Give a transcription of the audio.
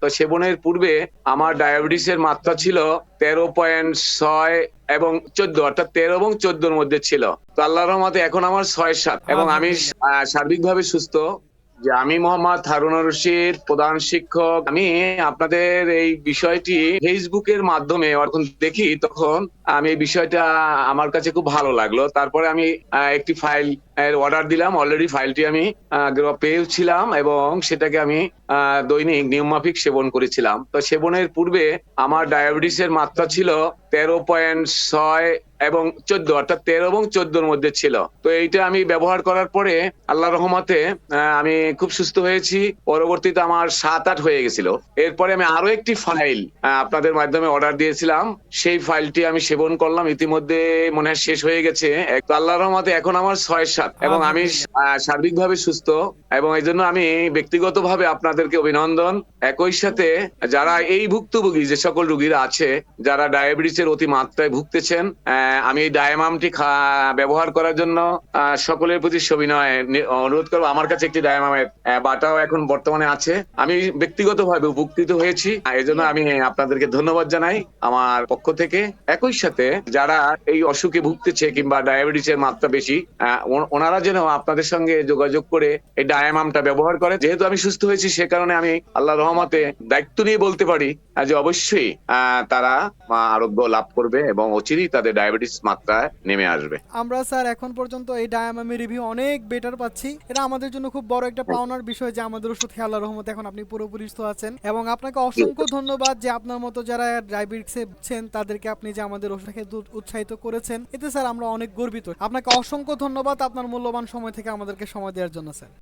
তো সেবনের পূর্বে আমার ডায়াবেটিসের মাত্রা ছিল 13.6 এবং 14, অর্থাৎ 13 এবং 14-র মধ্যে ছিল। তো আল্লাহর রহমতে এখন আমার 6-7 এবং আমি আলহামদুলিল্লাহ। সার্বিকভাবে সুস্থ। যে আমি মোহাম্মদ হারুনুর রশিদ, প্রধান শিক্ষক। আমি আপনাদের এই বিষয়টি ফেসবুকের মাধ্যমে যখন দেখি তখন আমি এই বিষয়টা আমার কাছে খুব ভালো লাগলো। তারপরে আমি একটি ফাইল এর অর্ডার দিলাম। অলরেডি ফাইলটি আমি পেয়েছিলাম এবং সেটাকে আমি দৈনিক নিয়মমাফিক সেবন করেছিলাম। তো সেবনের পূর্বে আমার ডায়াবেটিসের মাত্রা ছিল 13.6 এবং 14, অর্থাৎ 13 এবং 14-র মধ্যে ছিল। তো এইটা আমি ব্যবহার করার পরে আল্লাহর রহমতে আমি খুব সুস্থ হয়েছি। পরবর্তীতে আমার 7-8 হয়ে গেছিল। এরপরে আমি আরো একটি ফাইল আপনাদের মাধ্যমে অর্ডার দিয়েছিলাম। সেই ফাইলটি আমি সেবন করলাম। ইতিমধ্যে মনে হয় শেষ হয়ে গেছে। তো আল্লাহর রহমতে এখন আমার 6-7 এবং আমি আলহামদুলিল্লাহ। সার্বিকভাবে সুস্থ এবং এই জন্য আমি ব্যক্তিগতভাবে আপনাদেরকে অভিনন্দন। একই সাথে যারা এই ভুক্তভোগী যে সকল রোগীরা আছে, যারা ডায়াবেটিসের অতি মাত্রায় ভুগতেছেন, আমি এই ডায়ামামটি ব্যবহার করার জন্য সকলের প্রতি সবিনয় অনুরোধ করবো। আমার কাছে একটি ডায়ামামের বাটাও এখন বর্তমানে আছে। আমি ব্যক্তিগতভাবে উপকৃত হয়েছি। এজন্য আমি আপনাদেরকে ধন্যবাদ জানাই আমার পক্ষ থেকে। একই সাথে যারা এই অসুখে ভুগতেছে কিংবা ডায়াবেটিসের মাত্রা বেশি, ওনারা যেন আপনাদের সঙ্গে যোগাযোগ করে এই ডায়ামামটা ব্যবহার করে। যেহেতু আমি সুস্থ হয়েছি সে কারণে আমি আল্লাহর রহমতে দায়িত্ব নিয়ে বলতে পারি যে অবশ্যই তারা আরোগ্য লাভ করবে এবং অচিরেই তাদের ডায়াবেটিস মাত্রা নেমে আসবে। আমরা স্যার এখন পর্যন্ত এই ডায়ামামি রিভিউ অনেক বেটার পাচ্ছি। এটা আমাদের জন্য খুব বড় একটা পাওনার বিষয় যে আমাদের ওষুধ খেয়ে আল্লাহর রহমতে এখন আপনি পুরোপুরি সুস্থ আছেন। এবং আপনাকে অসংখ্য ধন্যবাদ যে আপনার মতো যারা ডায়াবেটিসে ভুগছেন তাদেরকে আপনি যে আমাদের ওষুধ খেয়ে উৎসাহিত করেছেন। এতে স্যার আমরা অনেক গর্বিত। আপনাকে অসংখ্য ধন্যবাদ আপনার মূল্যবান সময় থেকে আমাদেরকে সময় দেওয়ার জন্য স্যার।